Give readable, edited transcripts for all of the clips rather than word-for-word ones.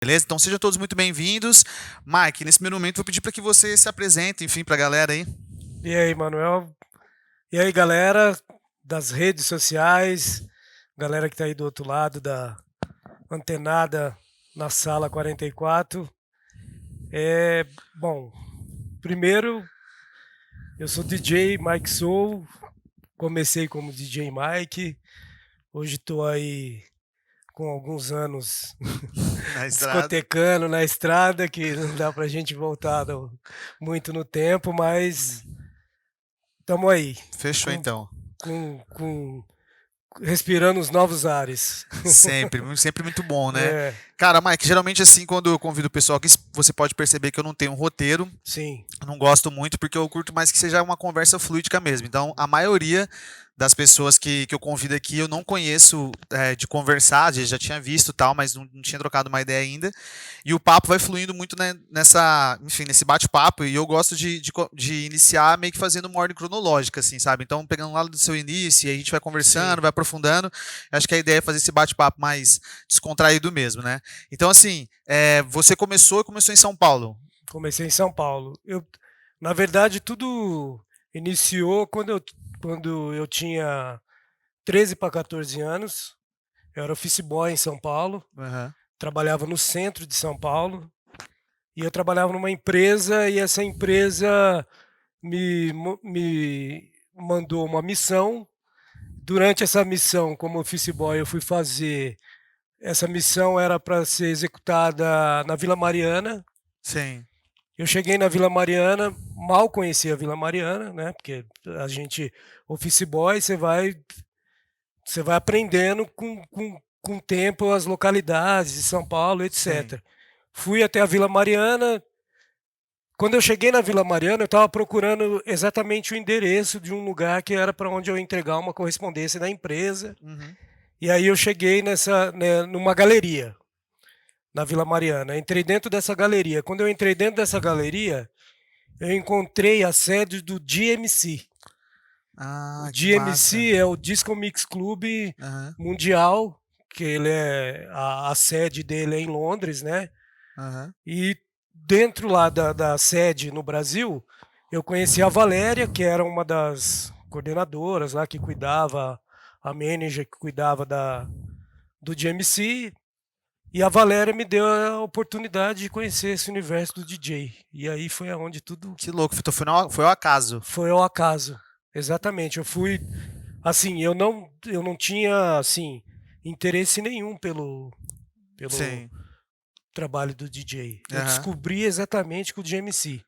Beleza? Então sejam todos muito bem-vindos. Mike, nesse primeiro momento vou pedir para que você se apresente, enfim, para a galera aí. E aí, Manuel? E aí, galera das redes sociais, galera que tá aí do outro lado da antenada na sala 44. Bom, primeiro, eu sou DJ Mike Soul, comecei como DJ Mike, hoje estou aí com alguns anos Na estrada. discotecando na estrada, que não dá pra gente voltar muito no tempo, mas estamos aí, Fechou com, então. com respirando os novos ares. Sempre muito bom, né? É, Cara, Mike, geralmente assim, quando eu convido o pessoal aqui, você pode perceber que eu não tenho um roteiro. sim, Eu não gosto muito porque eu curto mais que seja uma conversa fluídica mesmo. Então, a maioria das pessoas que eu convido aqui eu não conheço de conversar, já tinha visto tal, mas não tinha trocado uma ideia ainda. E o papo vai fluindo muito, né, enfim, nesse bate-papo. E eu gosto de iniciar meio que fazendo uma ordem cronológica, assim, sabe? Então, pegando lá do seu início, e aí a gente vai conversando, sim. vai aprofundando. Acho que a ideia é fazer esse bate-papo mais descontraído mesmo, né? Então, assim, você começou em São Paulo. Comecei em São Paulo. Na verdade, tudo iniciou quando eu tinha 13 para 14 anos. Eu era office boy em São Paulo, Aham. trabalhava no centro de São Paulo e eu trabalhava numa empresa e essa empresa me mandou uma missão. Durante essa missão, como office boy, eu fui fazer. Essa missão era para ser executada na Vila Mariana. Sim. Eu cheguei na Vila Mariana, mal conhecia a Vila Mariana, né? Porque a gente, office boy, você vai aprendendo com o tempo as localidades de São Paulo, Sim. etc. Fui até a Vila Mariana. Quando eu cheguei na Vila Mariana, eu estava procurando exatamente o endereço de um lugar que era para onde eu entregar uma correspondência da empresa. Uhum. E aí eu cheguei numa galeria na Vila Mariana. Entrei dentro dessa galeria. Quando eu entrei dentro dessa galeria, eu encontrei a sede do DMC. O Ah, que massa. DMC é o Disco Mix Club Aham, Mundial, que ele é a sede dele é em Londres, né? aham. E dentro lá da sede no Brasil, eu conheci a Valéria, que era uma das coordenadoras lá que cuidava, a manager que cuidava do DMC. E a Valéria me deu a oportunidade de conhecer esse universo do DJ. E aí foi aonde tudo Que louco, então foi ao acaso. foi ao acaso. Exatamente. Eu fui assim, eu não tinha assim interesse nenhum pelo Sim. trabalho do DJ. Eu Aham. descobri exatamente com o DMC.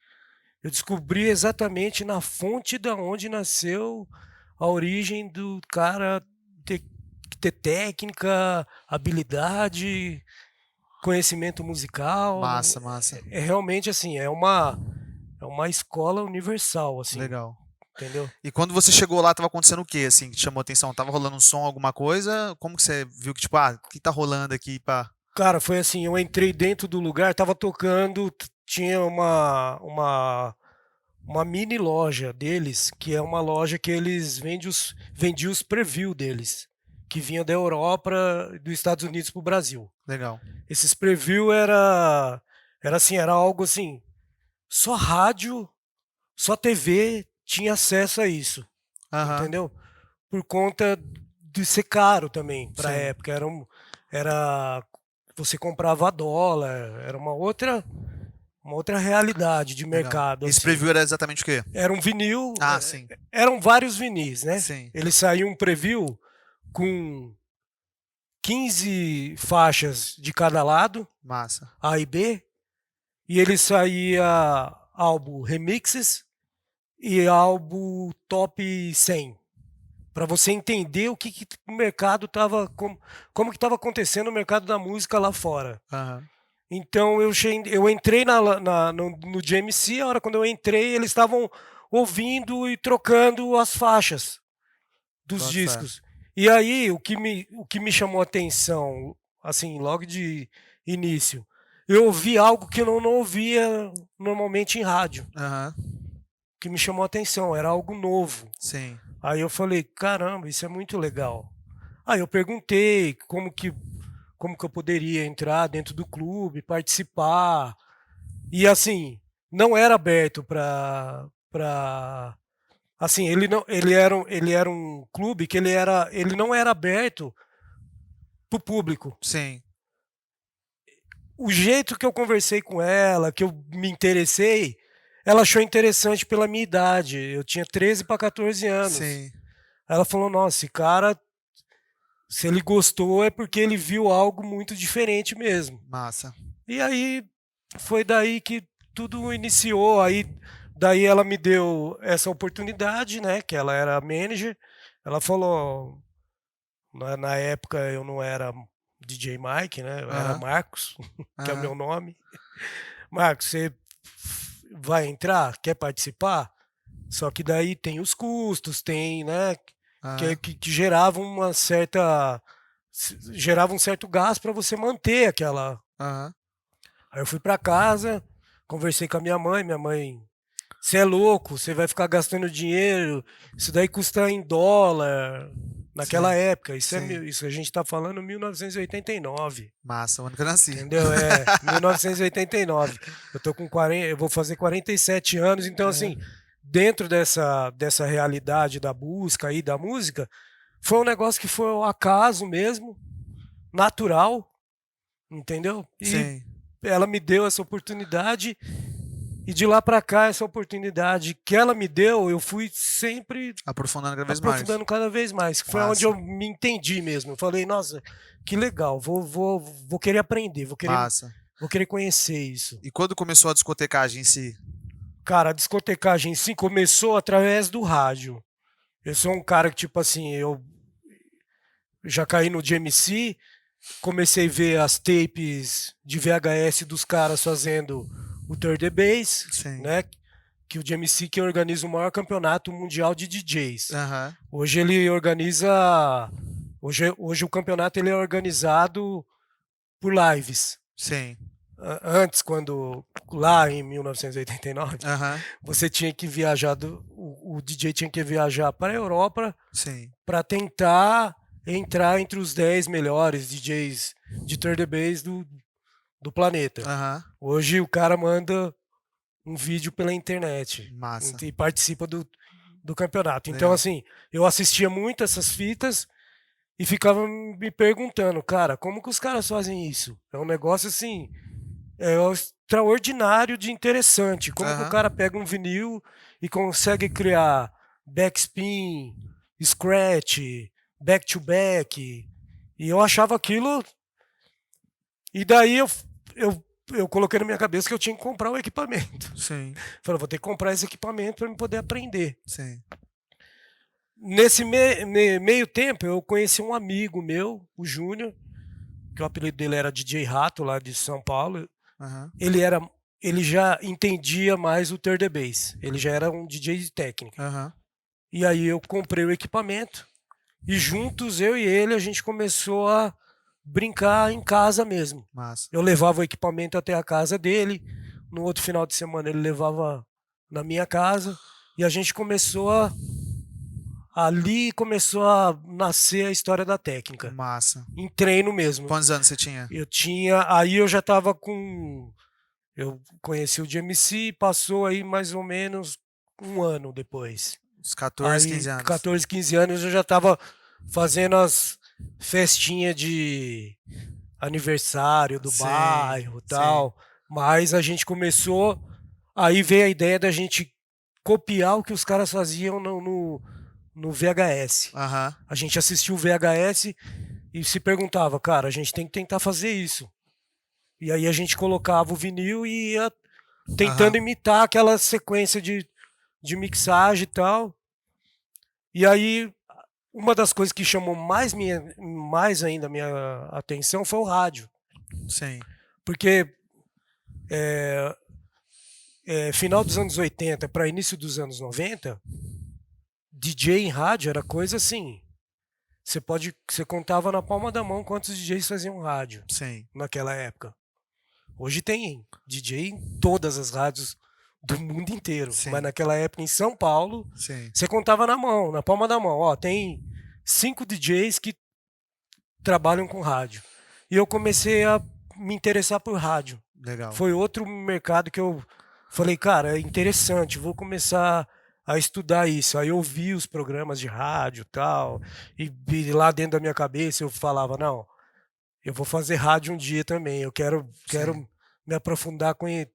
Eu descobri exatamente na fonte da onde nasceu a origem do cara ter, ter técnica, habilidade, conhecimento musical. Massa, massa. É realmente assim, é uma escola universal, assim, Legal. entendeu? E quando você chegou lá, tava acontecendo o quê, assim, que te chamou a atenção? Tava rolando um som, alguma coisa? Como que você viu que, tipo, o que tá rolando aqui, pá? Cara, foi assim, eu entrei dentro do lugar, tava tocando, tinha uma mini loja deles, que é uma loja que eles vendiam os preview deles, que vinha da Europa, dos Estados Unidos para o Brasil. Legal. Esses preview era assim, era algo assim, só rádio, só TV tinha acesso a isso, Aham. entendeu? Por conta de ser caro também para a Sim. época. Era você comprava a dólar, era uma outra realidade de Legal. mercado Esse assim. preview era exatamente o quê? Era um vinil, Ah, sim. eram vários vinis, né? Sim. Ele saiu um preview com 15 faixas de cada lado, Massa. A e B, e ele saía álbum remixes e álbum top 100, para você entender que o mercado estava, como que estava acontecendo o mercado da música lá fora. Aham. Então eu entrei no GMC, a hora quando eu entrei, eles estavam ouvindo e trocando as faixas dos Boto fé. discos. E aí o que me chamou a atenção, assim, logo de início, eu ouvi algo que eu não ouvia normalmente em rádio, Aham. que me chamou a atenção, era algo novo. Sim. Aí eu falei, caramba, isso é muito legal. Aí eu perguntei como que eu poderia entrar dentro do clube, participar. E assim, não era aberto para assim, ele era um clube que ele não era aberto para o público. Sim. O jeito que eu conversei com ela, que eu me interessei, ela achou interessante pela minha idade. Eu tinha 13 para 14 anos. Sim. Ela falou: "Nossa, esse cara, se ele gostou é porque ele viu algo muito diferente mesmo". Massa. E aí foi daí que tudo iniciou. Aí daí ela me deu essa oportunidade, né, que ela era manager. Ela falou, na época eu não era DJ Mike, né, eu era Aham. Marcos, que é o Aham. meu nome. Marcos, você vai entrar? Quer participar? Só que daí tem os custos, tem, né, Aham. que gerava um certo gasto para você manter aquela. Aham. Aí eu fui para casa, conversei com a minha mãe, você é louco, você vai ficar gastando dinheiro, isso daí custa em dólar. Naquela Sim. época, Sim. isso a gente está falando 1989. Massa, o ano que eu nasci. Entendeu? É, 1989. Eu tô com 40, eu vou fazer 47 anos, então Aham. assim, dentro dessa realidade da busca aí da música, foi um negócio que foi ao acaso mesmo, natural, entendeu? E Sim. ela me deu essa oportunidade e de lá para cá essa oportunidade que ela me deu, eu fui sempre Aprofundando cada vez mais. aprofundando cada vez mais. Foi onde Massa. eu me entendi mesmo. Eu falei, nossa, que legal, vou querer aprender, Massa. vou querer conhecer isso. E quando começou a discotecagem em si? Cara, a discotecagem sim começou através do rádio. Eu sou um cara que, tipo assim, eu já caí no GMC, comecei a ver as tapes de VHS dos caras fazendo o Third the Bass, Sim. né? Que o GMC que organiza o maior campeonato mundial de DJs. Aham. Hoje ele organiza. Hoje o campeonato ele é organizado por lives. Sim. Antes, quando lá em 1989, Aham. você tinha que viajar, o DJ tinha que viajar para a Europa Sim. para tentar entrar entre os 10 melhores DJs de third bass do planeta. Aham. Hoje o cara manda um vídeo pela internet Massa. e participa do campeonato. Então, Legal. assim, eu assistia muito essas fitas e ficava me perguntando, cara, como que os caras fazem isso? É um negócio assim, é extraordinário de interessante. Como que o Aham. cara pega um vinil e consegue criar backspin, scratch, back-to-back. E eu achava aquilo. E daí eu coloquei na minha cabeça que eu tinha que comprar o equipamento. Sim. Falei, vou ter que comprar esse equipamento para eu poder aprender. Sim. Nesse meio tempo, eu conheci um amigo meu, o Júnior, que o apelido dele era DJ Rato, lá de São Paulo. Aham. Ele já entendia mais o third bass. Ele já era um DJ de técnica. Aham. E aí eu comprei o equipamento e juntos, eu e ele, a gente começou a brincar em casa mesmo. Massa. Eu levava o equipamento até a casa dele, no outro final de semana ele levava na minha casa e a gente ali começou a nascer a história da técnica, Massa. em treino mesmo. Quantos anos você tinha? Aí eu já estava eu conheci o GMC, passou aí mais ou menos um ano depois. Uns 14, Aí, 15 anos. 14, 15 anos, eu já estava fazendo as festinhas de aniversário do Sim, bairro e sim. tal. Mas a gente começou. Aí veio a ideia da gente copiar o que os caras faziam no VHS. Aham. A gente assistiu o VHS e se perguntava, cara, a gente tem que tentar fazer isso. E aí a gente colocava o vinil e ia tentando Aham. imitar aquela sequência de mixagem e tal. E aí, uma das coisas que chamou mais ainda a minha atenção foi o rádio. Sim. Porque final dos anos 80 para início dos anos 90, DJ em rádio era coisa assim. Você contava na palma da mão quantos DJs faziam rádio Sim. naquela época. Hoje tem DJ em todas as rádios do mundo inteiro. Sim. Mas naquela época, em São Paulo, Sim. você contava na mão, na palma da mão. Ó, tem 5 DJs que trabalham com rádio. e eu comecei a me interessar por rádio. Legal. Foi outro mercado que eu falei, cara, é interessante, vou começar a estudar isso. Aí eu vi os programas de rádio e tal, e lá dentro da minha cabeça eu falava, não, eu vou fazer rádio um dia também, eu Sim. quero me aprofundar,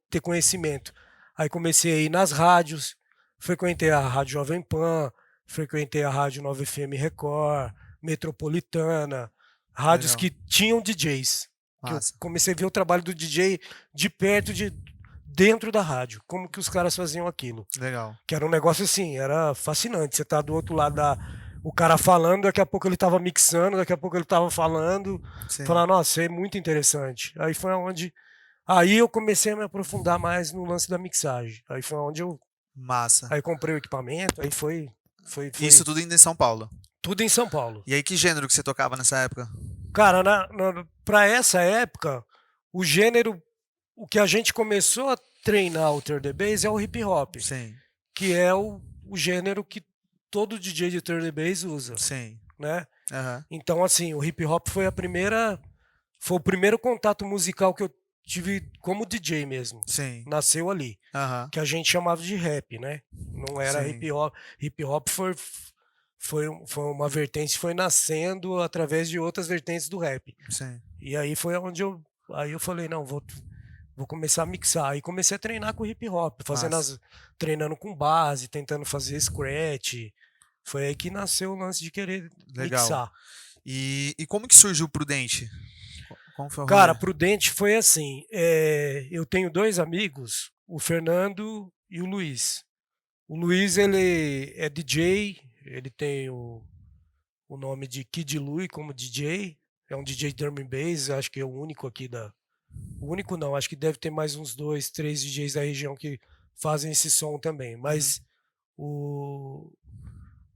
ter conhecimento. Aí comecei a ir nas rádios, frequentei a Rádio Jovem Pan, frequentei a Rádio Nova FM Record, Metropolitana, rádios Legal. que tinham DJs, que eu Massa. comecei a ver o trabalho do DJ de perto, dentro da rádio, como que os caras faziam aquilo. Legal. Que era um negócio assim, era fascinante. Você tá do outro lado o cara falando, daqui a pouco ele tava mixando, daqui a pouco ele tava falando, Sim. falar, nossa, é muito interessante. Aí foi onde aí eu comecei a me aprofundar mais no lance da mixagem. Aí foi onde eu Massa. aí comprei o equipamento, aí Isso foi tudo ainda em São Paulo. tudo em São Paulo. E aí, que gênero que você tocava nessa época? Cara, para essa época, o gênero, o que a gente começou a treinar o third bass é o hip hop, Sim. que é o gênero que todo DJ de third bass usa, Sim. né? Aham. Então, assim, o hip hop foi o primeiro contato musical que eu tive como DJ mesmo. Sim. Nasceu ali, Aham. que a gente chamava de rap, né? Não era Sim. hip hop. Hip hop foi uma vertente, foi nascendo através de outras vertentes do rap. Sim. E aí foi onde aí eu falei, não, vou começar a mixar. Aí comecei a treinar com hip hop, Massa. treinando com base, tentando fazer scratch. Foi aí que nasceu o lance de querer Legal. mixar. E como que surgiu o Prudente? Como foi o rolê? Cara, Prudente foi assim. Eu tenho dois amigos, o Fernando e o Luiz. O Luiz, ele é DJ, ele tem o nome de Kid Lui como DJ. É um DJ drum and bass, acho que é o único aqui da. O único não, acho que deve ter mais uns dois, três DJs da região que fazem esse som também. Uhum. Mas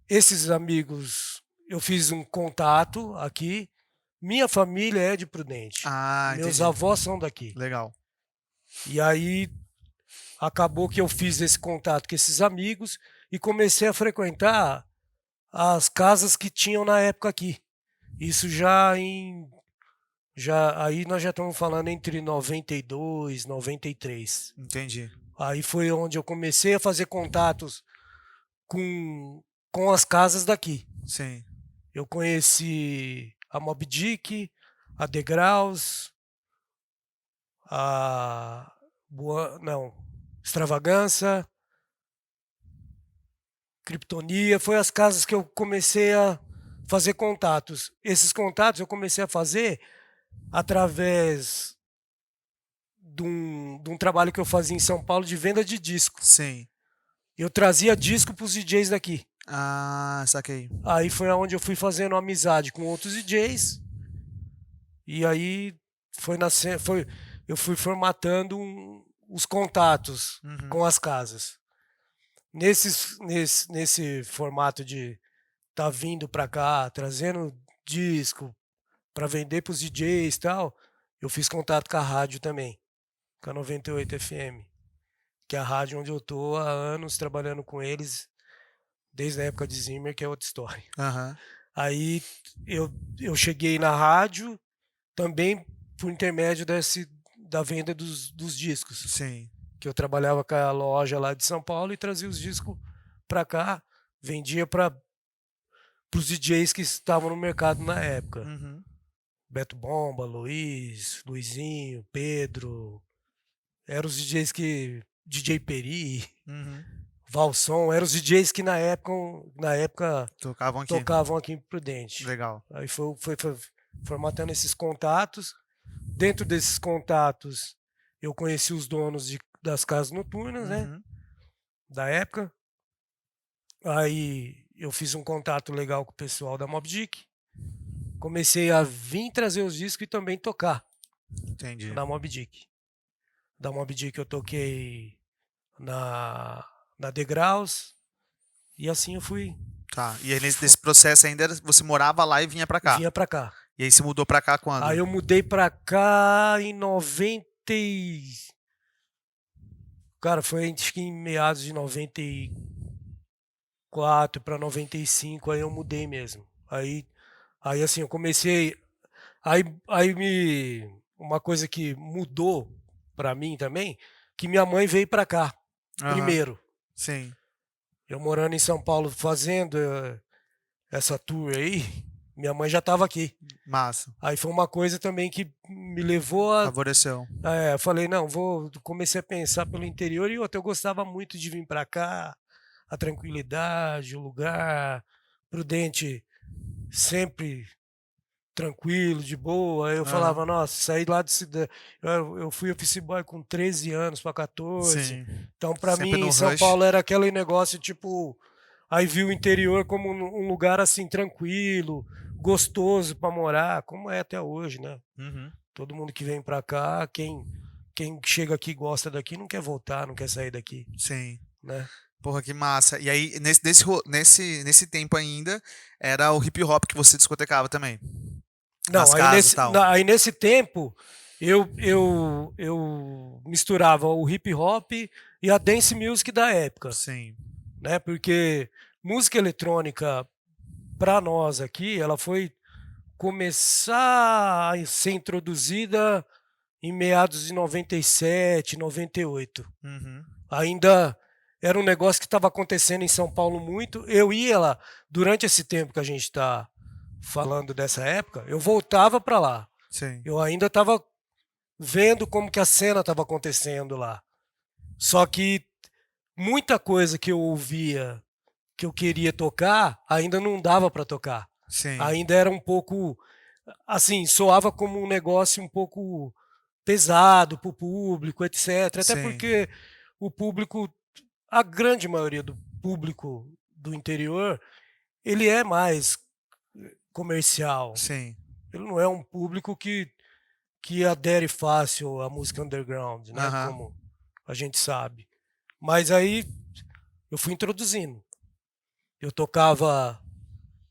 esses amigos, eu fiz um contato aqui. Minha família é de Prudente. Ah, Meus entendi. avós são daqui. Legal. E aí acabou que eu fiz esse contato com esses amigos e comecei a frequentar as casas que tinham na época aqui. Isso já aí nós já estamos falando entre 92, 93. Entendi. Aí foi onde eu comecei a fazer contatos com as casas daqui. Sim. Eu conheci a Mob Dick, a Degraus, a não, Extravagança, Kryptonia, foi as casas que eu comecei a fazer contatos. Esses contatos eu comecei a fazer através de um trabalho que eu fazia em São Paulo de venda de disco. Sim. Eu trazia disco para os DJs daqui. Ah, saquei. Aí foi onde eu fui fazendo amizade com outros DJs. E aí eu fui formatando os contatos Uhum. com as casas. Nesse formato de tá vindo para cá, trazendo disco para vender para os DJs e tal, eu fiz contato com a rádio também, com a 98 FM, que é a rádio onde eu tô há anos trabalhando com eles, desde a época de Zimmer, que é outra história. Aham. Aí eu cheguei na rádio também por intermédio da venda dos discos, Sim. que eu trabalhava com a loja lá de São Paulo e trazia os discos para cá, vendia para os DJs que estavam no mercado na época. Uhum. Beto Bomba, Luizinho, Pedro, eram os DJs que DJ Peri, Uhum. Valson, eram os DJs que na época Tocavam aqui. tocavam aqui em Prudente. Legal. Aí foi formatando esses contatos. Dentro desses contatos, eu conheci os donos das casas noturnas, né? Uhum. Da época. Aí eu fiz um contato legal com o pessoal da Mob Dick. Comecei a vir trazer os discos e também tocar Entendi. na Mob Dick. Da Mob Dick eu toquei na Degraus. E assim eu fui. Tá. E aí nesse processo ainda você morava lá e vinha pra cá. Vinha pra cá. E aí você mudou pra cá quando? Aí eu mudei pra cá em Cara, foi acho que em meados de 94 para 95, aí eu mudei mesmo. Aí assim, eu comecei Uma coisa que mudou pra mim também, que minha mãe veio pra cá Aham. primeiro. Sim. Eu morando em São Paulo fazendo essa tour aí, minha mãe já estava aqui. Massa. Aí foi uma coisa também que me levou a. Favoreceu. Eu falei, não, comecei a pensar pelo interior e outra, eu gostava muito de vir para cá, a tranquilidade, o lugar, Prudente sempre tranquilo, de boa. Aí eu Aham. falava, nossa, saí lá de cidade. Eu fui office boy com 13 anos para 14. Sim. Então, para Sempre mim, no em São rush. Paulo era aquele negócio tipo. Aí vi o interior como um lugar assim tranquilo, gostoso para morar, como é até hoje, né? Uhum. Todo mundo que vem para cá, quem chega aqui e gosta daqui não quer voltar, não quer sair daqui, Sim. né? Porra, que massa. E aí, nesse tempo ainda, era o hip hop que você discotecava também. Não, Nas casas e tal. aí nesse tempo eu misturava o hip hop e a dance music da época, Sim. né? Porque música eletrônica para nós aqui, ela foi começar a ser introduzida em meados de 97, 98. Uhum. Ainda era um negócio que estava acontecendo em São Paulo muito. Eu ia lá, durante esse tempo que a gente está falando dessa época, eu voltava para lá. Sim. Eu ainda estava vendo como que a cena estava acontecendo lá. Só que muita coisa que eu ouvia, que eu queria tocar, ainda não dava para tocar. Sim. Ainda era um pouco, assim, soava como um negócio um pouco pesado para o público, etc. Até Sim. porque o público, a grande maioria do público do interior, ele é mais comercial. Sim. Ele não é um público que adere fácil à música underground, né? Aham. Como a gente sabe. Mas aí eu fui introduzindo. Eu tocava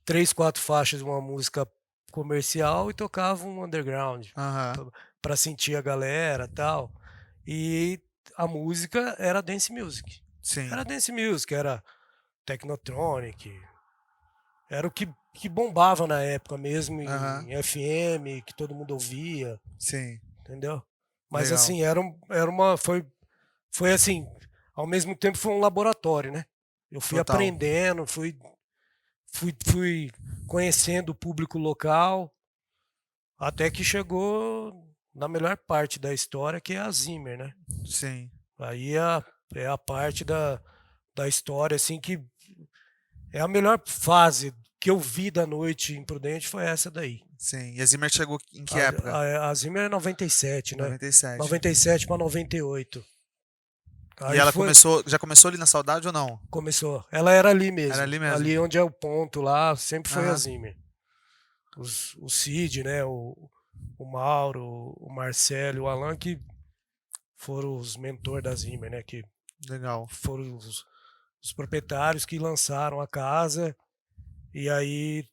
3, 4 faixas de uma música comercial e tocava um underground Aham. para sentir a galera, tal. E a música era dance music. Sim. Era dance music, era technotronic, era o que bombava na época mesmo Aham. em FM, que todo mundo ouvia, Sim. entendeu? Mas Legal. assim, foi assim, ao mesmo tempo foi um laboratório, né? Eu fui Total. aprendendo, fui conhecendo o público local, até que chegou na melhor parte da história, que é a Zimmer, né? Sim. Aí é a parte da história, assim, que é a melhor fase que eu vi da noite em Prudente foi essa daí. Sim. E a Zimmer chegou em que A, época? a Zimmer é 97, né? 97. 97 para 98. E Aí ela foi, já começou ali na Saudade ou não? começou. Ela era ali Era mesmo. ali mesmo. Ali onde é o ponto lá, sempre foi a Aham. Zimmer. O Cid, né? O Mauro, o Marcelo, o Alan, que foram os mentores da Zimmer, né? Que Legal. foram os proprietários que lançaram a casa. E aí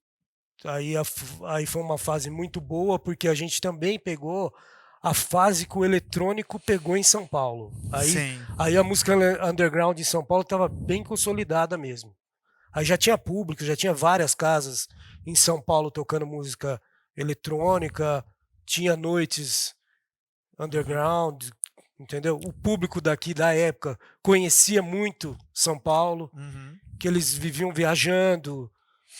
foi uma fase muito boa, porque a gente também pegou a fase que o eletrônico pegou em São Paulo. Sim. Aí a música underground em São Paulo estava bem consolidada mesmo. Aí já tinha público, já tinha várias casas em São Paulo tocando música eletrônica, tinha noites underground, entendeu? O público daqui da época conhecia muito São Paulo, Uhum. que eles viviam viajando,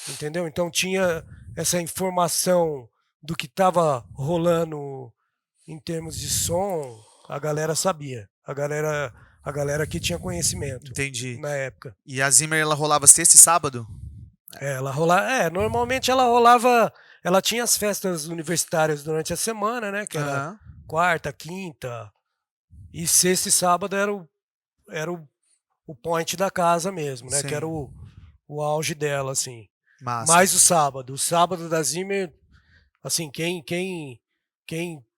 entendeu? Então tinha essa informação do que estava rolando em termos de som, a galera sabia. A galera aqui tinha conhecimento Entendi. na época. E a Zimmer, ela rolava sexta e sábado? Normalmente ela rolava, ela tinha as festas universitárias durante a semana, né, que era Aham. quarta, quinta, e sexta e sábado era o point da casa mesmo, né, que era Sim. o auge dela, assim. Massa. Mais o sábado da Zimmer, assim, quem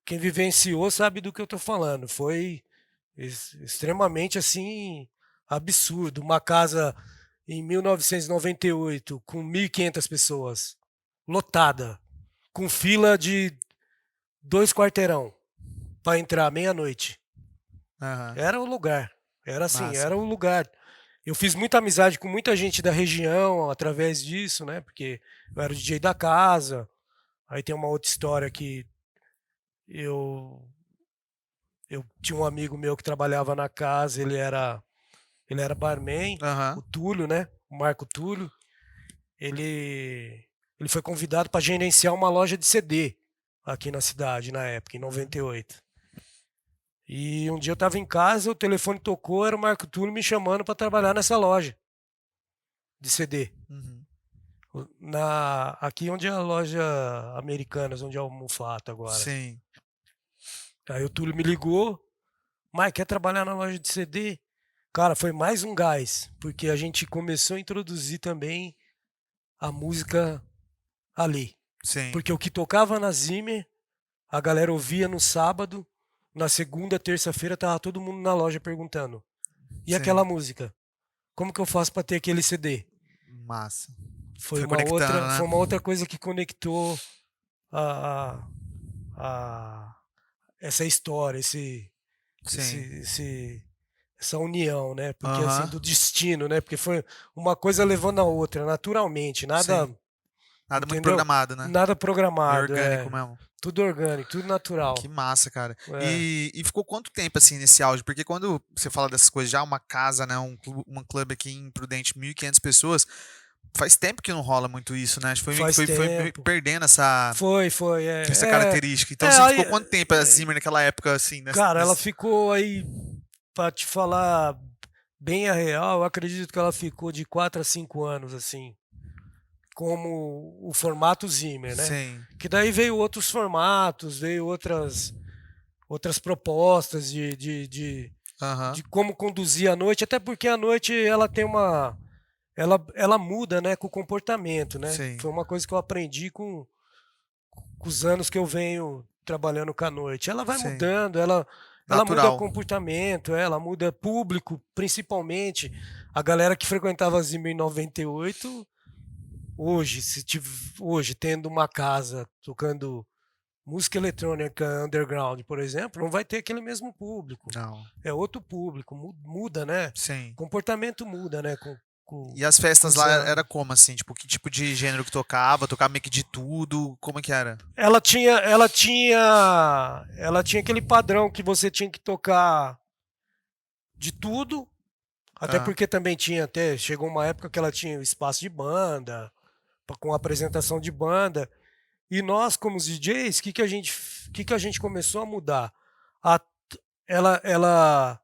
vivenciou sabe do que eu tô falando. Foi extremamente assim absurdo. Uma casa em 1998 com 1.500 pessoas, lotada, com fila de 2 quarteirão para entrar meia-noite. Aham. Era o lugar. Era assim, Massa. era o lugar. Eu fiz muita amizade com muita gente da região através disso, né? Porque eu era o DJ da casa. Aí tem uma outra história que eu eu tinha um amigo meu que trabalhava na casa, ele era barman, o Aham. Túlio, né? O Marco Túlio. Ele foi convidado para gerenciar uma loja de CD aqui na cidade na época, em Uhum. 98. E um dia eu estava em casa, o telefone tocou, era o Marco Túlio me chamando para trabalhar nessa loja de CD. Uhum. Aqui onde é a loja Americanas, onde é o Mufato agora. Sim. Aí o Túlio me ligou, Mike, quer trabalhar na loja de CD? Cara, foi mais um gás, porque a gente começou a introduzir também a música ali. Sim. Porque o que tocava na Zimmer, a galera ouvia no sábado, na segunda, terça-feira tava todo mundo na loja perguntando: "E aquela Sim. música? Como que eu faço para ter aquele CD?" Massa. Foi Foi uma conectando, outra, né? foi uma outra coisa que conectou a, a, a- essa história, esse, Sim. essa união, né? Porque assim, Aham. do destino, né? Porque foi uma coisa levando a outra, naturalmente, nada, Sim. Nada muito entendeu? programado, né? Nada Meio programado, orgânico mesmo. tudo orgânico, tudo Que natural. massa, cara. É. E ficou quanto tempo assim nesse auge? Porque quando você fala dessas coisas, já uma casa, né, um clube aqui em Prudente, 1.500 pessoas, faz tempo que não rola muito isso, né? Acho que Faz foi meio que tempo. perdendo Foi, essa característica. Então, assim, aí, ficou quanto tempo a Zimmer naquela época, assim, cara, ela ficou aí, pra te falar bem a real, eu acredito que ela ficou de 4 a 5 anos, assim, como o formato Zimmer, né? Sim. Que daí veio outros formatos, veio outras propostas Aham. de como conduzir a noite, até porque a noite ela tem uma. Ela muda, né, com o comportamento, né? Sim. Foi uma coisa que eu aprendi com os anos que eu venho trabalhando com a noite. Ela vai Sim. mudando, ela muda Natural. comportamento, ela muda público, principalmente a galera que frequentava a Zimmer em 98. Hoje, hoje tendo uma casa tocando música eletrônica underground, por exemplo, não vai ter aquele mesmo público. Não. É outro público, muda, né? Sim. O comportamento muda, né? Com, E as com festas os lá era anos. como, assim? Tipo, que tipo de gênero que tocava? Tocava meio que de tudo? Como é que era? Ela tinha aquele padrão que você tinha que tocar de tudo, até Ah, porque também chegou uma época que ela tinha espaço de banda, com apresentação de banda. E nós, como os DJs, o que que a gente começou a mudar? A- ela,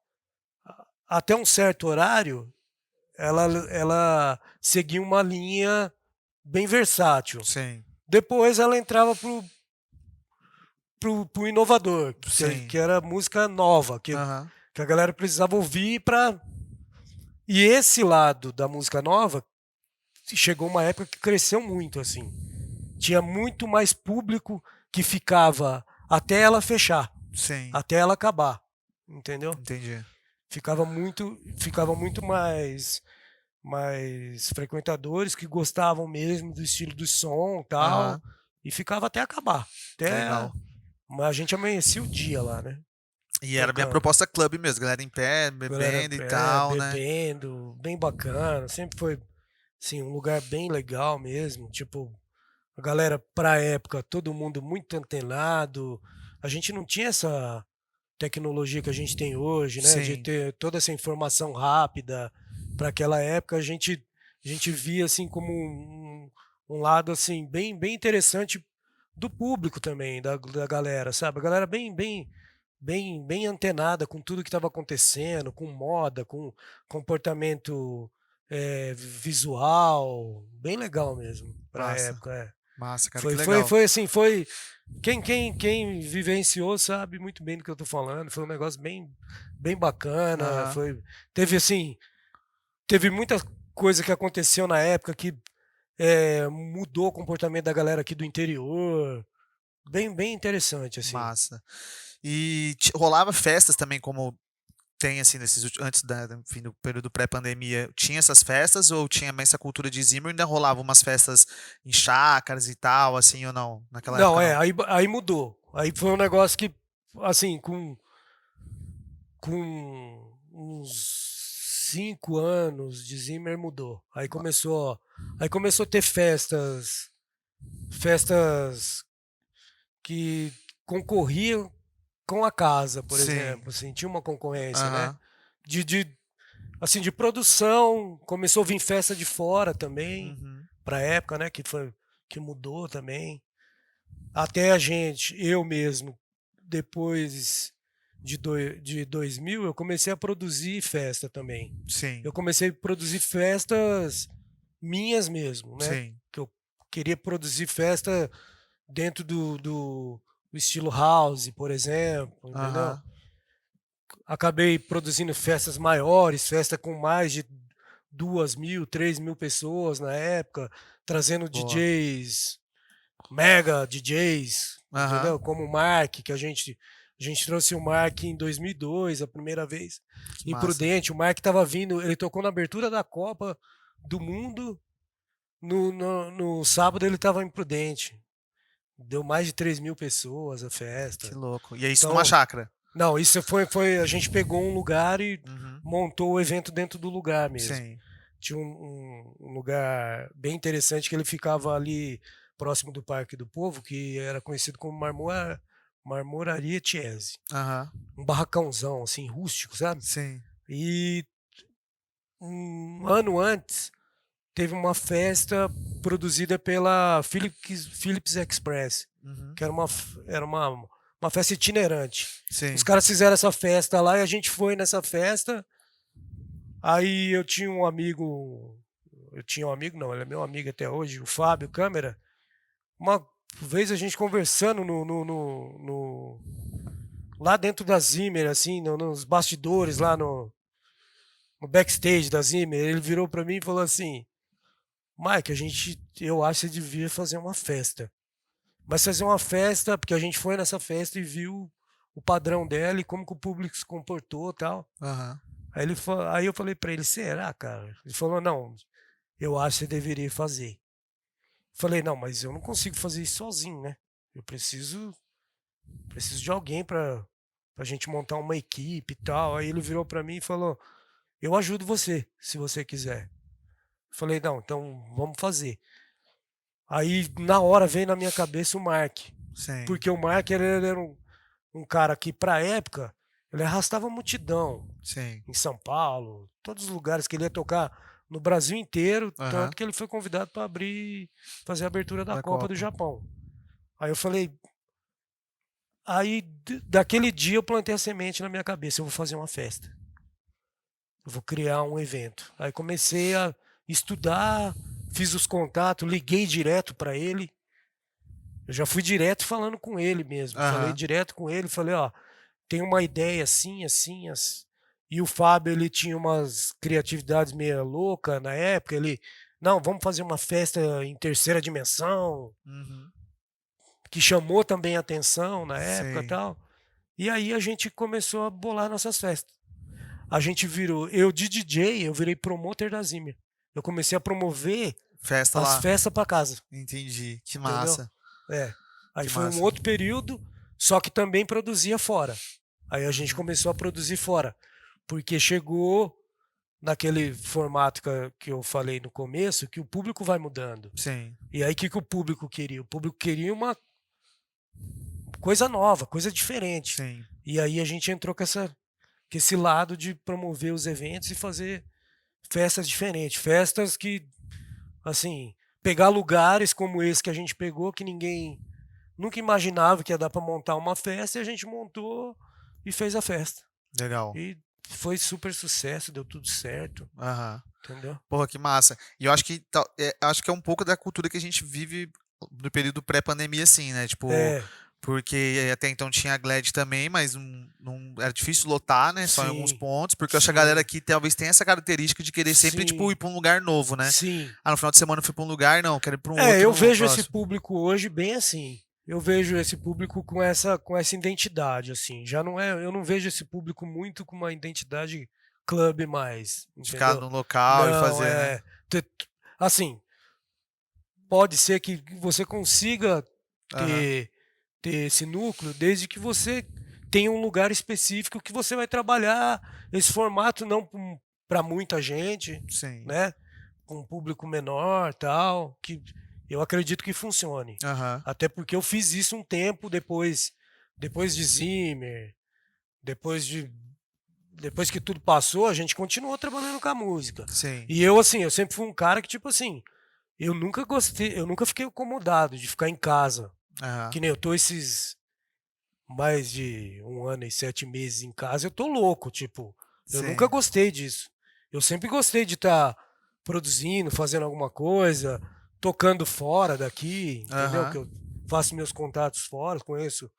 até um certo horário, ela seguia uma linha bem versátil. sim. Depois ela entrava pro inovador, que Sim. era música nova, Aham. que a galera precisava ouvir para. E esse lado da música nova chegou uma época que cresceu muito, assim. Tinha muito mais público que ficava até ela fechar, Sim. até ela acabar, entendeu? Entendi. Ficava muito mais frequentadores que gostavam mesmo do estilo do som, tal, Aham. e ficava até acabar. Até Legal. mas a gente amerecia o dia lá, né? E era bem a Tocando. proposta clube mesmo, galera em pé, Galera bebendo e tal, né? bebendo, bem bacana. Sempre foi, assim, um lugar bem legal mesmo. Tipo, a galera, pra época, todo mundo muito antenado. A gente não tinha essa tecnologia que a gente tem hoje, né? De Sim. ter toda essa informação rápida. Para aquela época, a gente via, assim, como um lado, assim, bem interessante do público também, da galera, sabe? A galera bem antenada com tudo que estava acontecendo, com moda, com comportamento visual, bem legal mesmo para a Massa. época. Massa, cara, que Foi, legal. foi assim, foi quem vivenciou sabe muito bem do que eu tô falando. Foi um negócio bem bacana. Aham. Teve assim, teve muita coisa que aconteceu na época que mudou o comportamento da galera aqui do interior. Bem interessante, assim. Massa. E rolava festas também, como tem, assim, antes enfim, do período pré-pandemia, tinha essas festas ou tinha mais essa cultura de Zimmer? Ainda rolava umas festas em chácaras e tal, assim, ou não? Naquela Não, época não. aí mudou. Aí foi um negócio que, assim, com uns 5 anos de Zimmer mudou. Aí começou a ter festas que concorriam com a casa, por Sim. exemplo, assim, tinha uma concorrência, né? Aham. Assim, de produção, começou a vir festa de fora também, Uhum. pra época, né, que mudou também. Até a gente, eu mesmo, depois de 2000, eu comecei a produzir festa também. Sim. Eu comecei a produzir festas minhas mesmo, né? Sim. Que eu queria produzir festa dentro do estilo house, por exemplo, entendeu? Aham. Acabei produzindo festas maiores, festa com mais de 2.000, 3.000 pessoas na época, trazendo Boa. DJs, mega DJs, Aham. entendeu? Como o Mark, que a gente trouxe o Mark em 2002, a primeira vez. Que massa. Imprudente, o Mark estava vindo, ele tocou na abertura da Copa do Mundo, no sábado ele estava imprudente. Deu mais de 3.000 pessoas a Que festa. louco. E é isso numa Então, chácara? não, isso foi a gente pegou um lugar e Uhum. montou o evento dentro do lugar mesmo. Sim. Tinha um lugar bem interessante que ele ficava ali próximo do Parque do Povo, que era conhecido como Marmoraria Chiesi. Aham. Um barracãozão, assim, rústico, sabe? Sim. E um ano antes teve uma festa produzida pela Philips Express, Uhum. que era uma festa itinerante. Os Sim. caras fizeram essa festa lá e a gente foi nessa festa. Aí eu tinha um amigo, não, ele é meu amigo até hoje, o Fábio Câmara. Uma vez a gente conversando lá dentro da Zimmer, assim, nos bastidores, lá no backstage da Zimmer, ele virou pra mim e falou assim: Mike, eu acho que você devia fazer uma festa. Mas fazer uma festa, porque a gente foi nessa festa e viu o padrão dela e como que o público se comportou e tal. Aham. Aí eu falei pra ele, será, cara? Ele falou, não, eu acho que você deveria fazer. Falei, não, mas eu não consigo fazer isso sozinho, né? Eu preciso de alguém pra gente montar uma equipe e tal. Aí ele virou pra mim e falou, eu ajudo você, se você quiser. Falei, não, então vamos fazer. Aí na hora veio na minha cabeça o Mark. Sim. Porque o Mark ele era um cara que, pra época, ele arrastava multidão. Sim. Em São Paulo, todos os lugares que ele ia tocar no Brasil inteiro, Aham. tanto que ele foi convidado para fazer a abertura da Da Copa do Copa. Japão. Aí eu falei, aí daquele dia eu plantei a semente na minha cabeça, eu vou fazer uma festa. Eu vou criar um evento. Aí comecei a estudar, fiz os contatos, liguei direto para ele. Eu já fui direto falando com ele mesmo. Falei Aham. direto com ele, falei, ó, tem uma ideia assim, assim, assim. E o Fábio, ele tinha umas criatividades meio louca na época, ele, não, vamos fazer uma festa em terceira dimensão, Uhum. que chamou também a atenção na época e Sim. tal. E aí a gente começou a bolar nossas festas. A gente virou, eu de DJ, eu virei promoter da Zimmer. Eu comecei a promover Festa as lá. festas para casa, Entendi. Que entendeu? massa. É. Aí Que foi um massa. outro período, só que também produzia fora. Aí a gente Uhum. começou a produzir fora, porque chegou naquele formato que eu falei no começo, que o público vai mudando. Sim. E aí o que o público queria? O público queria uma coisa nova, coisa diferente. Sim. E aí a gente entrou com esse lado de promover os eventos e fazer festas diferentes, festas que, assim, pegar lugares como esse que a gente pegou, que ninguém nunca imaginava que ia dar para montar uma festa, e a gente montou e fez a festa. Legal. E foi super sucesso, deu tudo certo, Aham. entendeu? Porra, que massa. E eu acho que, acho que é um pouco da cultura que a gente vive no período pré-pandemia, assim, né? Tipo, É, porque até então tinha a GLAD também, mas não era difícil lotar, né? Só em alguns sim, pontos, porque eu acho que a galera sim, aqui talvez tenha essa característica de querer sempre, tipo, ir sim, pra um lugar novo, né? sim. Ah, no final de semana eu fui pra um lugar, não, quero ir pra um É, eu outro vejo esse próximo. público hoje bem assim. Eu vejo esse público com essa identidade, assim. Já não é, eu não vejo esse público muito com uma identidade clube mais, De ficar entendeu? no local e Não, fazer, né? te- assim, pode ser que você consiga Aham. ter, ter esse núcleo desde que você tenha um lugar específico que você vai trabalhar esse formato não para muita gente, Sim. né? Com um público menor, tal, eu acredito que funcione. Aham. Até porque eu fiz isso um tempo depois de Zimmer, depois de depois que tudo passou, a gente continuou trabalhando com a música. Sim. E eu, assim, eu sempre fui um cara que, tipo assim, eu nunca fiquei incomodado de ficar em casa. Aham. Que nem eu tô esses mais de 1 ano e 7 meses em casa, eu tô louco, tipo, eu nunca Sim. gostei disso. Eu sempre gostei de estar produzindo, fazendo alguma coisa, tocando fora daqui, entendeu? Que Aham. eu faço meus contatos fora, conheço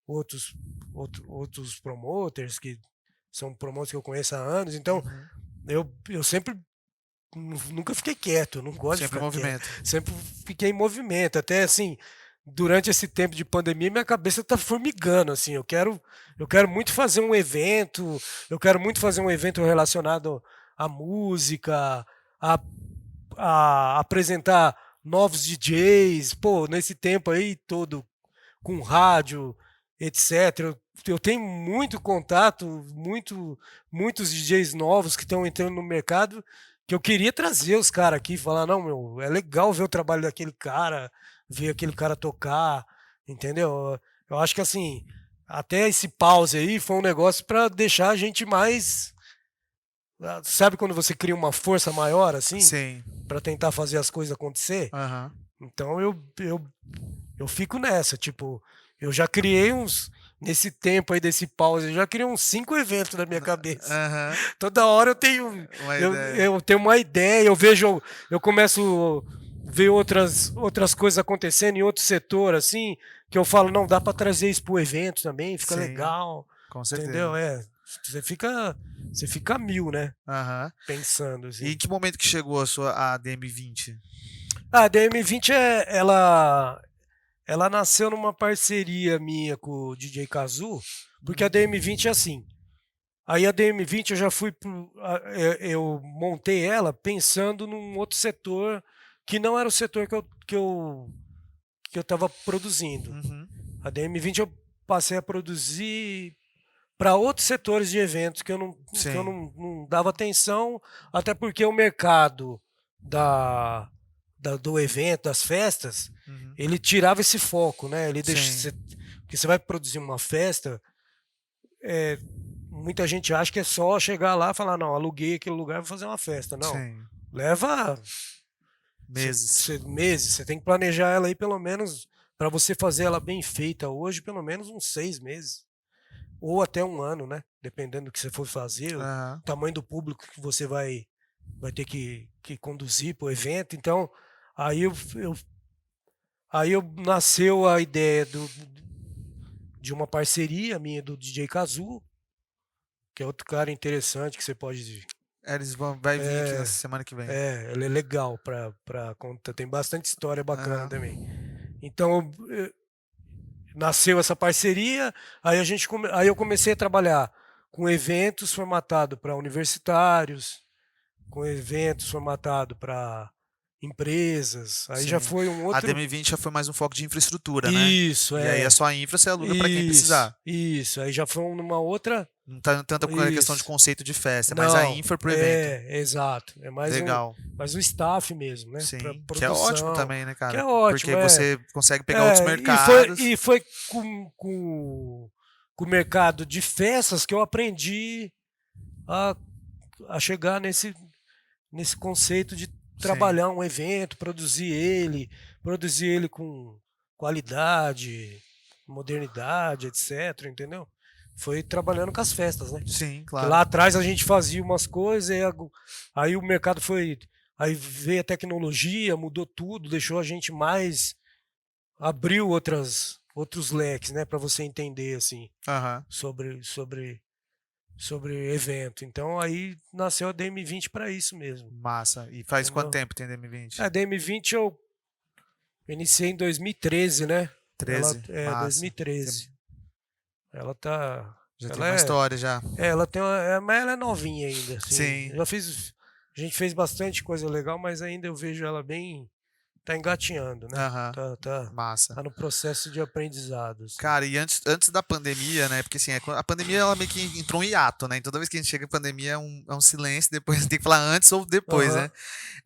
outros, outros promoters que são promoters que eu conheço há anos, então Uhum. eu sempre nunca fiquei quieto, eu não gosto de Sempre em ficar quieto. movimento. Sempre fiquei em movimento, até assim, durante esse tempo de pandemia, minha cabeça tá formigando, assim, eu quero muito fazer um evento, eu quero muito fazer um evento relacionado à música, a, a apresentar novos DJs, pô, nesse tempo aí todo com rádio, etc. Eu tenho muito contato, muitos DJs novos que estão entrando no mercado, que eu queria trazer os caras aqui e falar, não, meu, é legal ver o trabalho daquele cara, ver aquele cara tocar, entendeu? Eu acho que assim, até esse pause aí foi um negócio para deixar a gente mais, sabe quando você cria uma força maior assim, Sim. para tentar fazer as coisas acontecer? Aham. Então eu fico nessa, tipo, eu já criei uns. Nesse tempo aí desse pause, eu já criei uns 5 eventos na minha cabeça. Aham. Toda hora eu tenho. Uma ideia. Eu tenho uma ideia, eu vejo. Eu começo a ver outras coisas acontecendo em outro setor, assim, que eu falo, não, dá para trazer isso pro evento também, fica Sim, legal. com Entendeu? certeza. É. Você fica a mil, né? Aham. Pensando, E assim. em que momento que chegou a sua a DM20? A DM20 ela nasceu numa parceria minha com o DJ Kazu, porque a Uhum. DM20 é assim. Aí a DM20 eu já fui eu montei ela pensando num outro setor que não era o setor que eu estava produzindo. Uhum. A DM20 eu passei a produzir para outros setores de eventos que eu Sim. não dava atenção, até porque o mercado do evento, das festas, Uhum. ele tirava esse foco, né? Ele deixa, Sim. porque você vai produzir uma festa, muita gente acha que é só chegar lá e falar, não, aluguei aquele lugar vou fazer uma festa. Não. Sim. Leva Meses. meses, você tem que planejar ela aí pelo menos, para você fazer ela bem feita hoje, pelo menos uns 6 meses. Ou até um ano, né? Dependendo do que você for fazer, o Aham. tamanho do público que você vai ter que conduzir para o evento. Então, aí nasceu a ideia de uma parceria minha do DJ Kazu, que é outro cara interessante que você pode. Eles vai vir aqui nessa semana que vem. Ele é legal para contar. Tem bastante história bacana Aham. também. Então, nasceu essa parceria, aí eu comecei a trabalhar com eventos formatados para universitários, com eventos formatados para empresas. Aí já Sim. foi um A outro. DM20 já foi mais um foco de infraestrutura, né? Isso, E aí a sua infra você aluga para quem Isso, precisar. isso. Aí já foi numa outra. Não tá tanta questão de Isso. conceito de festa, é mais a Não, infra pro evento. exato. É Legal. mais um staff mesmo, né? Para Sim. Que é ótimo produção. também, né, Que cara? é ótimo, Porque é. você consegue pegar outros E mercados. foi com o mercado de festas que eu aprendi a, a chegar nesse conceito de Sim. trabalhar um evento, produzir ele com qualidade, modernidade, etc, entendeu? Foi trabalhando com as festas, né? Sim, Que claro. lá atrás a gente fazia umas coisas, aí o mercado foi. Aí veio a tecnologia, mudou tudo, deixou a gente mais. Abriu outros leques, né, para você entender, assim, Aham. sobre evento. Então aí nasceu a DM20 para isso mesmo, Massa. E faz quanto entendeu? tempo tem DM20? A DM20 eu iniciei em 2013, né? Ela 13. é Massa. 2013. Ela tá. Já tem Ela uma é. história já. Ela tem mas ela é novinha ainda, assim. Sim. A gente fez bastante coisa legal, mas ainda eu vejo ela bem. Tá engatinhando, né? Aham. Massa. Tá no processo de aprendizado, assim. Cara, e antes da pandemia, né? Porque assim, a pandemia ela meio que entrou em hiato, né? Então toda vez que a gente chega em pandemia é um silêncio, depois tem que falar antes ou depois, Aham. né?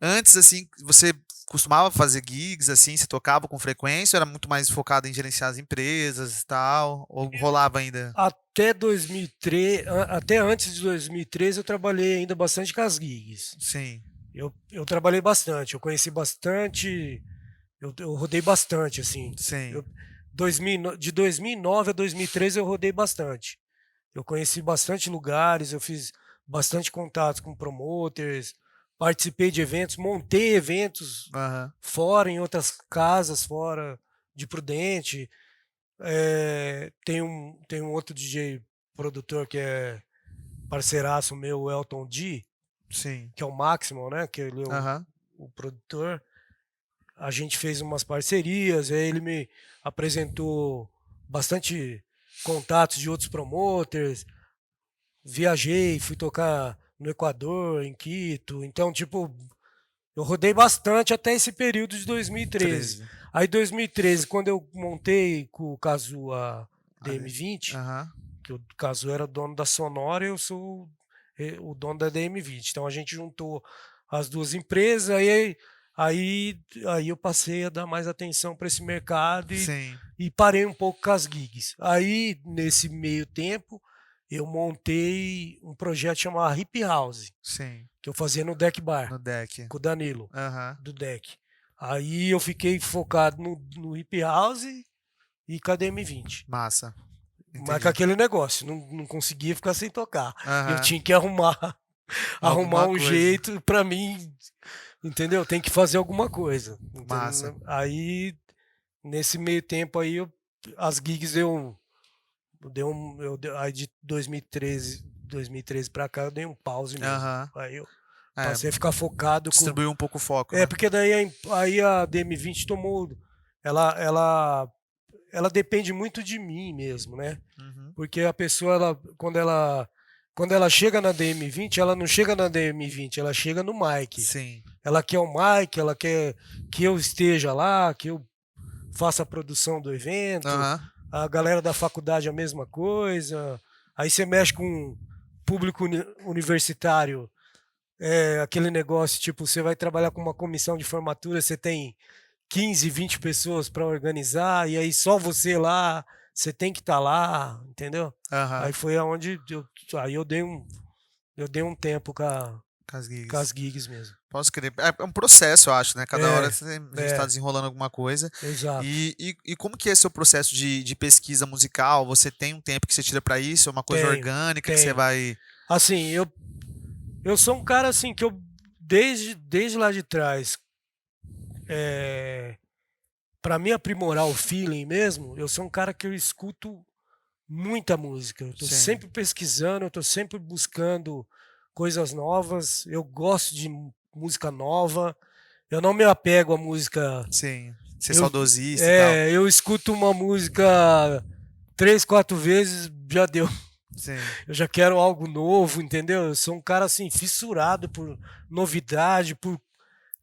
Antes, assim, você costumava fazer gigs, assim, você tocava com frequência, ou era muito mais focado em gerenciar as empresas e tal? Ou rolava ainda? Até 2003, até antes de 2013, eu trabalhei ainda bastante com as gigs. Sim, Eu trabalhei bastante, eu conheci bastante, eu rodei bastante, assim. sim. Eu, de 2009 a 2013 eu rodei bastante. Eu conheci bastante lugares, eu fiz bastante contatos com promoters, participei de eventos, montei eventos Aham. fora, em outras casas, fora de Prudente. Tem um outro DJ produtor que é parceiraço meu, o Elton D, Sim. que é o Maximal, né? Que ele é Aham. o produtor. A gente fez umas parcerias, aí ele me apresentou bastante contatos de outros promoters. Viajei, fui tocar no Equador, em Quito. Então, tipo, eu rodei bastante até esse período de 2013. 13. Aí, 2013, quando eu montei com o Cazu a Ali. DM20, Aham. que o Cazu era dono da Sonora e eu sou o dono da DM20. Então, a gente juntou as duas empresas, aí, aí eu passei a dar mais atenção para esse mercado Sim, e parei um pouco com as gigs. Aí, nesse meio tempo, eu montei um projeto chamado Hip House, sim. que eu fazia no Deck Bar, No deck. com o Danilo, Aham. do Deck. Aí eu fiquei focado no Hip House e com a DM20. Massa. Mas com Entendi. aquele negócio, não conseguia ficar sem tocar. Eu Aham. tinha que arrumar Alguma um coisa. jeito para mim, entendeu? Tem que fazer alguma coisa. Massa. Entendeu? Aí, nesse meio tempo aí, as gigs aí de 2013 para cá eu dei um pause mesmo. Aham. Aí eu É, passei a ficar focado com. distribuiu um pouco o foco, É, né? porque daí aí a DM20 tomou. Ela, ela, ela depende muito de mim mesmo, né? Uhum. Porque a pessoa, quando ela chega na DM20, ela não chega na DM20, ela chega no mic. Sim. Ela quer o mic, ela quer que eu esteja lá, que eu faça a produção do evento. Aham. A galera da faculdade a mesma coisa. Aí você mexe com público universitário, aquele negócio, tipo, você vai trabalhar com uma comissão de formatura, você tem 15, 20 pessoas para organizar, e aí só você lá, você tem que estar lá, entendeu? Aí Aham. foi aonde aí eu dei um tempo Com as com as gigs. gigs mesmo. Posso crer. É um processo, eu acho, né? Cada hora É, a gente está é, desenrolando alguma coisa. exato. E como que é seu processo de pesquisa musical? Você tem um tempo que você tira para isso? É uma coisa Tenho, orgânica que você tenho. vai. Assim, eu sou um cara assim que eu desde lá de trás, é, para me aprimorar o feeling mesmo, eu sou um cara que eu escuto muita música. Eu tô Sim, sempre pesquisando, eu tô sempre buscando coisas novas. Eu gosto de música nova. Eu não me apego à música. sim. Ser Eu, saudosista e tal. eu escuto uma música 3, 4 vezes, já deu. Sim. Eu já quero algo novo, entendeu? Eu sou um cara assim fissurado por novidade, por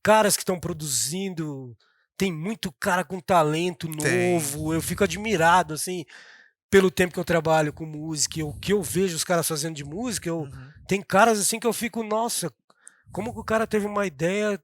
caras que estão produzindo. Tem muito cara com talento Tem. novo. Eu fico admirado assim pelo tempo que eu trabalho com música, o que eu vejo os caras fazendo de música, Uhum. tem caras assim que eu fico, nossa, como que o cara teve uma ideia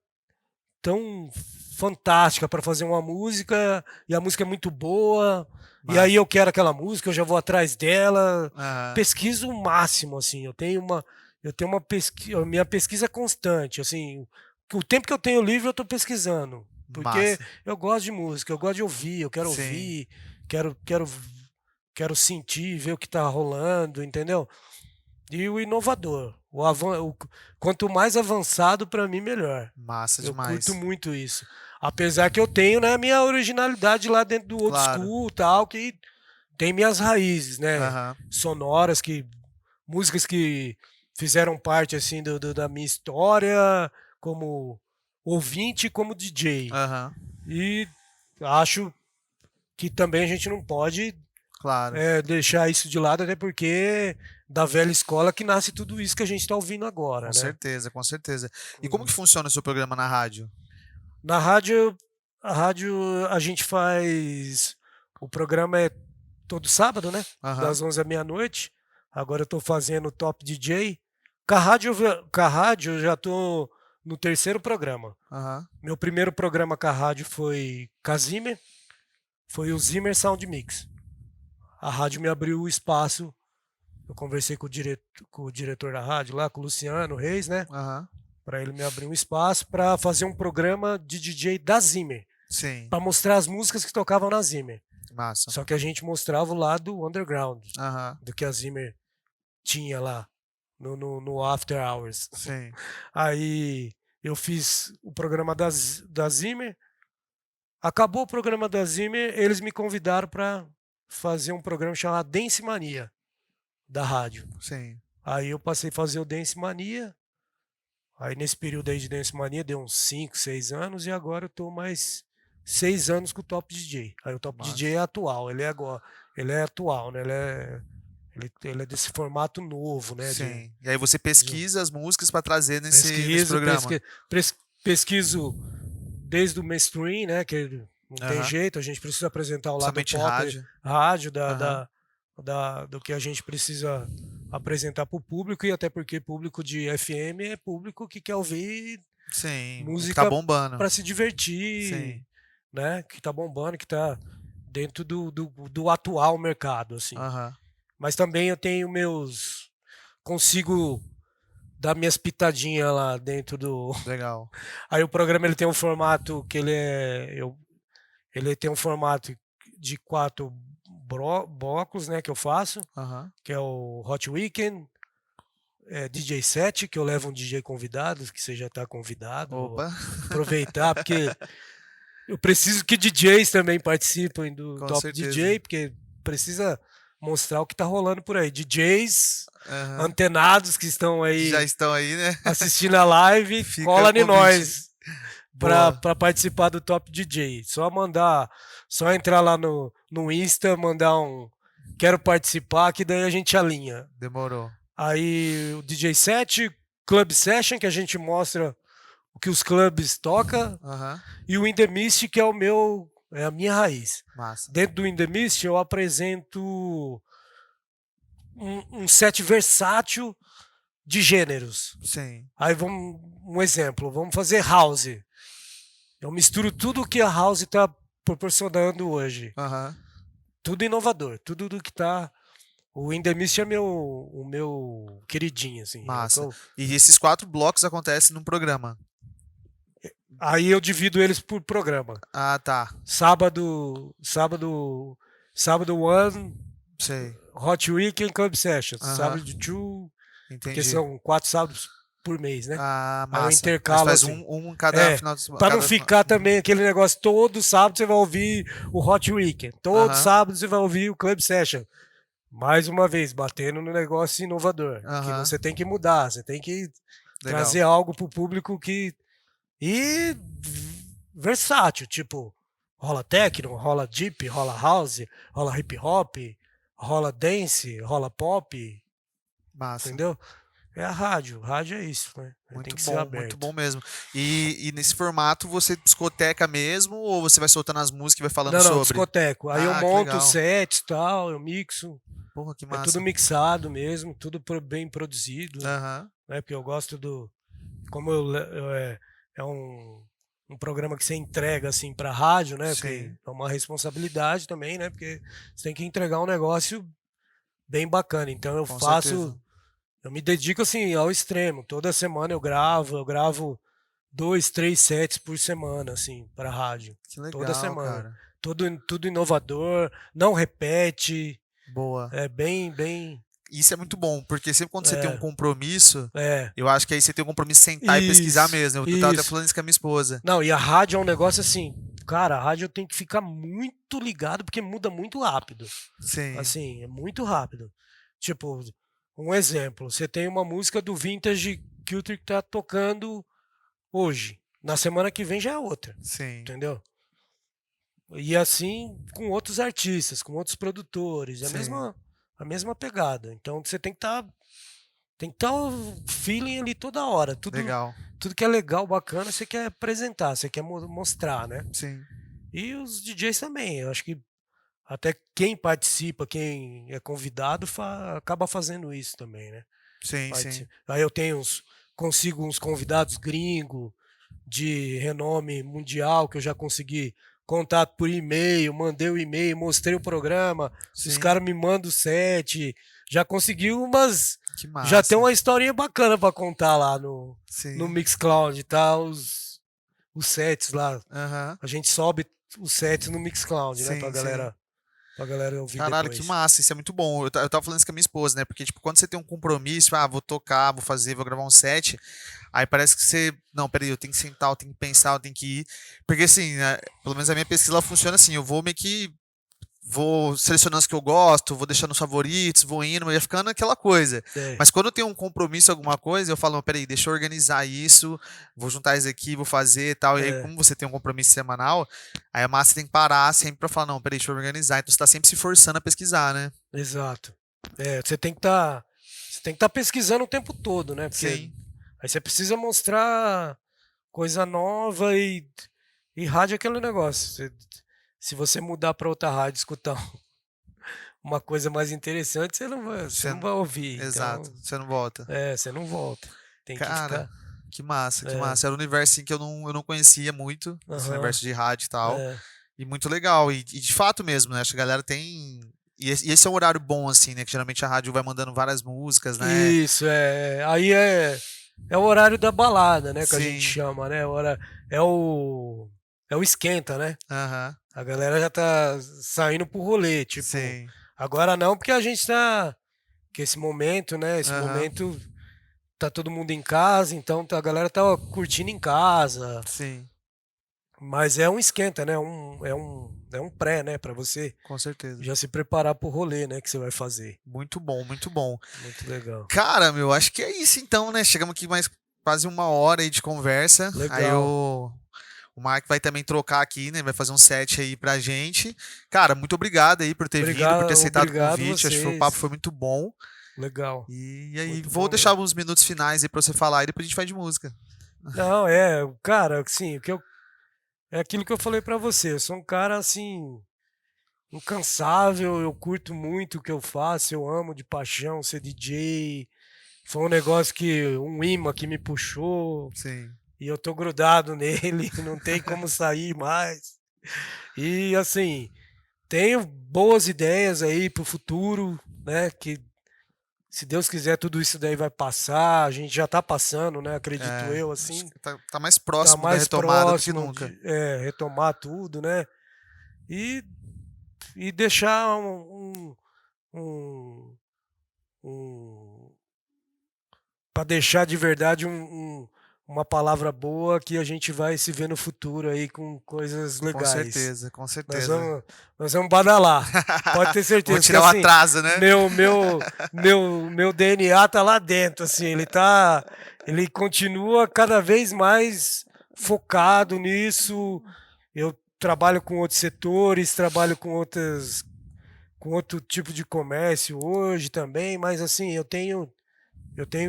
tão fantástica para fazer uma música e a música é muito boa, e aí Massa. eu quero aquela música, eu já vou atrás dela, Aham. pesquiso o máximo assim, eu tenho uma pesquisa, minha pesquisa é constante, assim, o tempo que eu tenho livre eu estou pesquisando, porque Massa. eu gosto de música, eu gosto de ouvir, eu quero Sim. ouvir, quero sentir, ver o que está rolando, entendeu? E o inovador. Quanto mais avançado, para mim, melhor. Massa Eu curto demais. muito isso. Apesar que eu tenho, né, minha originalidade lá dentro do old Claro. school, tal, que tem minhas raízes, né? Aham. Sonoras, músicas que fizeram parte, assim, da minha história como ouvinte e como DJ. Aham. E acho que também a gente não pode Claro. deixar isso de lado, até porque da velha escola que nasce tudo isso que a gente está ouvindo agora, Com né? certeza, com certeza. E como que Uhum. funciona o seu programa na rádio? Na rádio, a gente faz. O programa é todo sábado, né? Aham. Das 11 à meia-noite. Agora eu estou fazendo o Top DJ. Com a rádio eu já estou no terceiro programa. Aham. Meu primeiro programa com a rádio foi Casimir, foi o Zimmer Sound Mix. A rádio me abriu o espaço. Eu conversei com o diretor da rádio lá, com o Luciano Reis, né? Aham. Para ele me abrir um espaço para fazer um programa de DJ da Zimmer, Sim. para mostrar as músicas que tocavam na Zimmer. Massa. Só que a gente mostrava o lado underground Aham. do que a Zimmer tinha lá no After Hours. Sim. Aí eu fiz o programa da Zimmer. Acabou o programa da Zimmer, eles me convidaram para fazer um programa chamado Dance Mania, da rádio. Sim. Aí eu passei a fazer o Dance Mania. Aí nesse período aí de Dance Mania deu uns 5, 6 anos e agora eu tô mais 6 anos com o Top DJ. Aí o Top Massa. DJ é atual, ele é agora, ele é atual, né? Ele é desse formato novo, né? Sim. E aí você pesquisa as músicas para trazer nesse Pesquiso, programa. pesquiso desde o mainstream, né? Que não tem Aham. jeito, a gente precisa apresentar o lado Principalmente pop, rádio. rádio Aham. do que a gente precisa apresentar para o público, e até porque público de FM é público que quer ouvir Sim. O que tá música bombando. para se divertir, Sim. né? Que tá bombando, que tá dentro do atual mercado, assim. Aham. Mas também eu tenho consigo dar minhas pitadinhas lá dentro do. Legal. Aí o programa ele tem um formato que ele tem um formato de 4 blocos, né, que eu faço, Aham. que é o Hot Weekend, DJ set, que eu levo um DJ convidado, que você já está convidado, vou Opa. aproveitar, porque eu preciso que DJs também participem do Com Top certeza. DJ, porque precisa mostrar o que tá rolando por aí. DJs Aham. antenados que estão aí Já estão aí, né? assistindo a live, Fica cola o em convite. nós Boa. para participar do Top DJ. Só entrar lá no Insta, mandar um quero participar, que daí a gente alinha. Demorou. Aí o DJ set, Club Session, que a gente mostra o que os clubes tocam, Aham. e o In The Mist, que é a minha raiz. Massa. Dentro do In The Mist eu apresento um set versátil de gêneros. Sim. Aí um exemplo, vamos fazer house. Eu misturo tudo que a house está proporcionando hoje. Aham. Tudo inovador, tudo do que tá. O In The Mist é o meu queridinho, assim. Massa. E esses 4 blocos acontecem num programa. Aí eu divido eles por programa. Ah, tá. Sábado One, Sei. Hot Weekend Club Sessions. Aham. Sábado 2, porque Entendi. são 4 sábados por mês, né? Ah, Aí eu massa. intercalo, Mas faz assim. um em cada final de semana. Pra não ficar também aquele negócio, todo sábado você vai ouvir o Hot Weekend. Todo Aham. sábado você vai ouvir o Club Session. Mais uma vez, batendo no negócio inovador. Que Aham. você tem que mudar, você tem que Legal. trazer algo pro público e versátil, tipo, rola techno, rola deep, rola house, rola hip hop, rola dance, rola pop, Massa. entendeu? É a rádio é isso, né? Muito tem que ser bom, aberto. muito bom mesmo. E nesse formato você discoteca mesmo ou você vai soltando as músicas e vai falando Não, sobre? discoteco. Aí eu Ah, que monto legal. sets e tal, eu mixo. Porra, que É massa. tudo mixado mesmo, tudo bem produzido, Aham. né? Porque eu gosto como é um programa que você entrega assim para rádio, né? Porque Sim. é uma responsabilidade também, né? Porque você tem que entregar um negócio bem bacana. Então eu Com faço, certeza. eu me dedico assim ao extremo. Toda semana eu gravo 2, 3 sets por semana, assim, para rádio. Que legal, Toda semana. cara. Tudo inovador, não repete. Boa. É bem. Isso é muito bom, porque sempre quando você tem um É, compromisso, é. eu acho que aí você tem um compromisso de sentar e pesquisar Isso, mesmo. Eu tava até isso. falando isso com a minha esposa. Não, e a rádio é um negócio assim, cara, a rádio tem que ficar muito ligado porque muda muito rápido. Sim. Assim, é muito rápido. Tipo, um exemplo, você tem uma música do Vintage Culture que tá tocando hoje. Na semana que vem já é outra, Sim. entendeu? E assim com outros artistas, com outros produtores, Sim. a mesma pegada. Então você tem que estar o feeling ali toda hora. Legal. Tudo que é legal, bacana, você quer apresentar, você quer mostrar, né? Sim. E os DJs também. Eu acho que até quem participa, quem é convidado, acaba fazendo isso também, né? Sim, sim. Aí eu tenho consigo uns convidados gringos de renome mundial, que eu já consegui contato por e-mail, mandei o e-mail, mostrei o programa, os Sim, caras me mandam o set, já conseguiu umas, que já tem massa. uma historinha bacana para contar lá no Sim. Mixcloud, tá? Os sets lá. Aham. A gente sobe os sets no Mixcloud, né, Sim, sim. pra galera ouvir Caralho, que depois. massa, isso é muito bom. Eu tava falando isso com a minha esposa, né? Porque, tipo, quando você tem um compromisso, ah, vou tocar, vou fazer, vou gravar um set, aí parece que você. Não, peraí, eu tenho que sentar, eu tenho que pensar, eu tenho que ir. Porque, assim, né, pelo menos a minha pesquisa ela funciona assim, eu vou meio que. Vou selecionando os que eu gosto, vou deixando os favoritos, vou indo, vai ficando aquela coisa. É, Mas quando eu tenho um compromisso, alguma coisa, eu falo, não, peraí, deixa eu organizar isso, vou juntar isso aqui, vou fazer e tal. E aí, é, como você tem um compromisso semanal, aí a massa tem que parar sempre pra falar, não, peraí, deixa eu organizar. Então você tá sempre se forçando a pesquisar, né? exato. É, você tem que estar pesquisando o tempo todo, né? Porque Sim, aí você precisa mostrar coisa nova e rádio é aquele negócio. Se você mudar para outra rádio, escutar uma coisa mais interessante, você você, não vai ouvir. exato, Então, você não volta. você não volta. Tem que Cara, ficar. que massa, que É, massa. Era um universo assim, que eu não conhecia muito, esse aham, universo de rádio e tal. é. E muito legal. E de fato mesmo, né? Acho que a galera tem. E esse é um horário bom, assim, né? Que geralmente a rádio vai mandando várias músicas, né? Isso, aí é o horário da balada, né, que a gente Sim. chama, né? É o é o esquenta, né? Aham. A galera já tá saindo pro rolê, tipo, Sim. agora não, porque a gente tá que esse momento, né? Esse Aham. momento tá todo mundo em casa, então a galera tá curtindo em casa, Sim. mas é um esquenta, né? É um pré, né, para você Com certeza. já se preparar pro rolê, né, que você vai fazer. Muito bom, muito bom. Muito legal. Cara, meu, acho que é isso então, né? Chegamos aqui mais quase uma hora aí de conversa. Aí Legal. o Mark vai também trocar aqui, né? Vai fazer um set aí pra gente. Cara, muito obrigado aí por ter vindo, por ter Obrigado, aceitado o obrigado convite. Acho que o papo vocês. foi muito bom. Legal. E aí, Muito vou bom deixar mesmo. uns minutos finais aí pra você falar e depois a gente vai de música. Não, cara, assim, é aquilo que eu falei pra você. Eu sou um cara assim incansável, eu curto muito o que eu faço, eu amo de paixão ser DJ. Foi um negócio um imã que me puxou Sim, e eu tô grudado nele, não tem como sair mais. E assim, tenho boas ideias aí pro futuro, né, que se Deus quiser tudo isso daí vai passar, a gente já tá passando, né, acredito é, eu, acho assim, que tá mais tá próximo da mais retomada do que próximo nunca. de retomar tudo, né? E, e deixar um, um para deixar de verdade uma palavra boa que a gente vai se ver no futuro aí com coisas Com legais. certeza, com Nós certeza. vamos, nós vamos badalar. Pode ter Vou certeza que tirar o assim, atraso, né? meu DNA tá lá dentro, assim, ele continua cada vez mais focado nisso. Eu trabalho com outros setores, trabalho com outro tipo de comércio hoje também, mas assim, eu tenho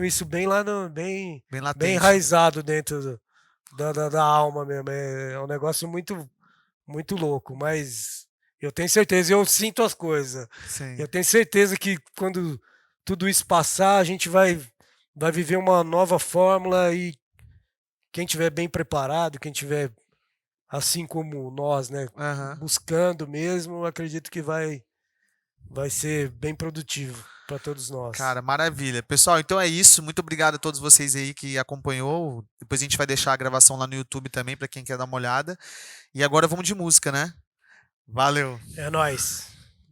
isso bem lá no, bem, Bem bem latente. enraizado dentro da alma mesmo. É um negócio muito, muito louco, mas eu tenho certeza, eu sinto as coisas. Sim, Eu tenho certeza que quando tudo isso passar, a gente vai viver uma nova fórmula e quem tiver bem preparado, quem tiver assim como nós, né, aham. buscando mesmo, acredito que vai ser bem produtivo para todos nós. Cara, maravilha. Pessoal, então é isso. Muito obrigado a todos vocês aí que acompanhou. Depois a gente vai deixar a gravação lá no YouTube também para quem quer dar uma olhada. E agora vamos de música, né? Valeu. É nóis.